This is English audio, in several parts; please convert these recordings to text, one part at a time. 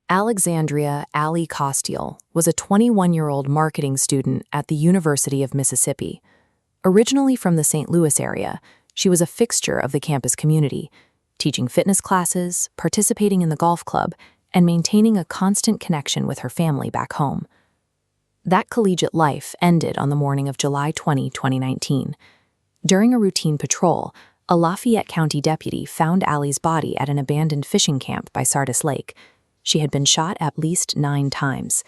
Alexandria Ally Kostial was a 21-year-old marketing student at the University of Mississippi. Originally from the St. Louis area, she was a fixture of the campus community, teaching fitness classes, participating in the golf club, and maintaining a constant connection with her family back home. That collegiate life ended on the morning of July 20, 2019. During a routine patrol, a Lafayette County deputy found Ally's body at an abandoned fishing camp by Sardis Lake. She had been shot at least 9 times.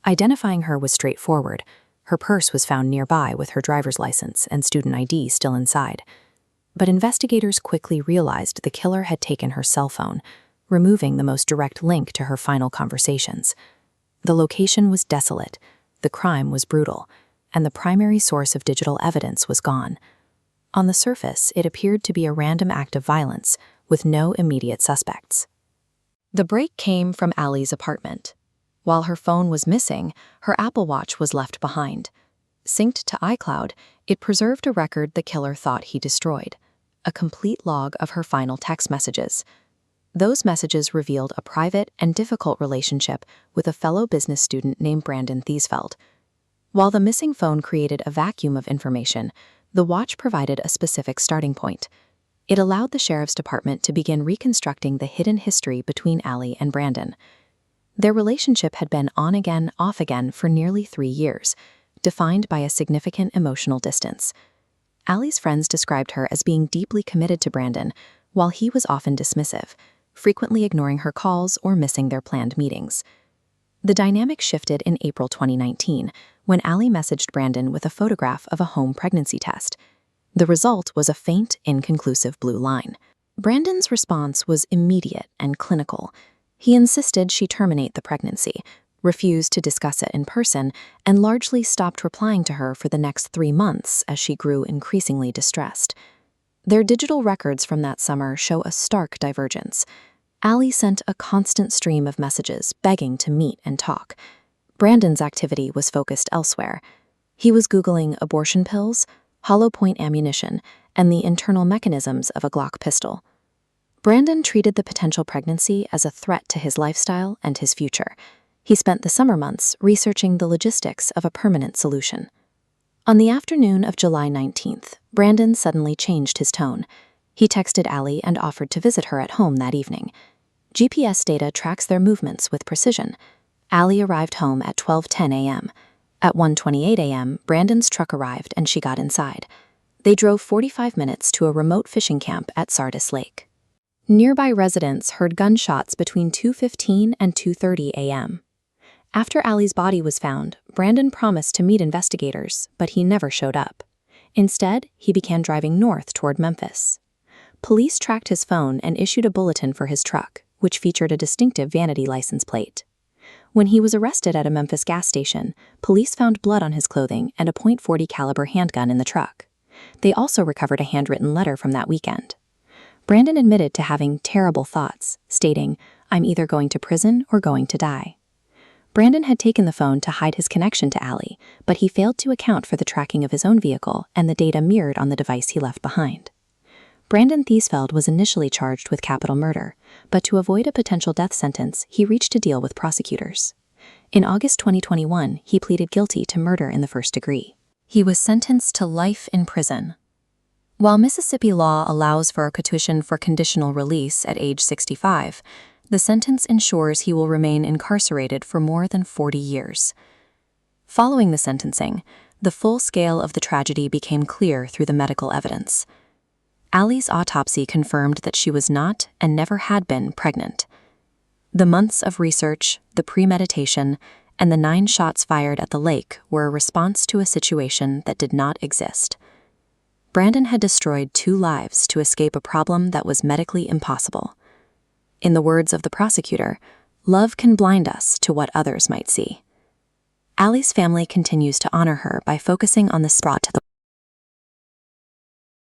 Identifying her was straightforward. Her purse was found nearby with her driver's license and student ID still inside. But investigators quickly realized the killer had taken her cell phone, removing the most direct link to her final conversations. The location was desolate, the crime was brutal, and the primary source of digital evidence was gone. On the surface, it appeared to be a random act of violence, with no immediate suspects. The break came from Ally's apartment. While her phone was missing, her Apple Watch was left behind. Synced to iCloud, it preserved a record the killer thought he destroyed, a complete log of her final text messages. Those messages revealed a private and difficult relationship with a fellow business student named Brandon Theesfeld. While the missing phone created a vacuum of information, the watch provided a specific starting point. It allowed the sheriff's department to begin reconstructing the hidden history between Ally and Brandon. Their relationship had been on-again, off-again for nearly 3 years, defined by a significant emotional distance. Ally's friends described her as being deeply committed to Brandon, while he was often dismissive, frequently ignoring her calls or missing their planned meetings. The dynamic shifted in April 2019, when Ally messaged Brandon with a photograph of a home pregnancy test. The result was a faint, inconclusive blue line. Brandon's response was immediate and clinical. He insisted she terminate the pregnancy, refused to discuss it in person, and largely stopped replying to her for the next 3 months as she grew increasingly distressed. Their digital records from that summer show a stark divergence. Ally sent a constant stream of messages begging to meet and talk. Brandon's activity was focused elsewhere. He was Googling abortion pills, hollow-point ammunition, and the internal mechanisms of a Glock pistol. Brandon treated the potential pregnancy as a threat to his lifestyle and his future. He spent the summer months researching the logistics of a permanent solution. On the afternoon of July 19th, Brandon suddenly changed his tone. He texted Ally and offered to visit her at home that evening. GPS data tracks their movements with precision. Ally arrived home at 12:10 a.m. At 1:28 a.m., Brandon's truck arrived and she got inside. They drove 45 minutes to a remote fishing camp at Sardis Lake. Nearby residents heard gunshots between 2:15 and 2:30 a.m. After Ally's body was found, Brandon promised to meet investigators, but he never showed up. Instead, he began driving north toward Memphis. Police tracked his phone and issued a bulletin for his truck, which featured a distinctive vanity license plate. When he was arrested at a Memphis gas station, police found blood on his clothing and a .40 caliber handgun in the truck. They also recovered a handwritten letter from that weekend. Brandon admitted to having terrible thoughts, stating, "I'm either going to prison or going to die." Brandon had taken the phone to hide his connection to Ally, but he failed to account for the tracking of his own vehicle and the data mirrored on the device he left behind. Brandon Theesfeld was initially charged with capital murder, but to avoid a potential death sentence, he reached a deal with prosecutors. In August 2021, he pleaded guilty to murder in the first degree. He was sentenced to life in prison. While Mississippi law allows for a petition for conditional release at age 65, the sentence ensures he will remain incarcerated for more than 40 years. Following the sentencing, the full scale of the tragedy became clear through the medical evidence. Ally's autopsy confirmed that she was not and never had been pregnant. The months of research, the premeditation, and the 9 shots fired at the lake were a response to a situation that did not exist. Brandon had destroyed 2 lives to escape a problem that was medically impossible. In the words of the prosecutor, "Love can blind us to what others might see." Ally's family continues to honor her by focusing on the spot to the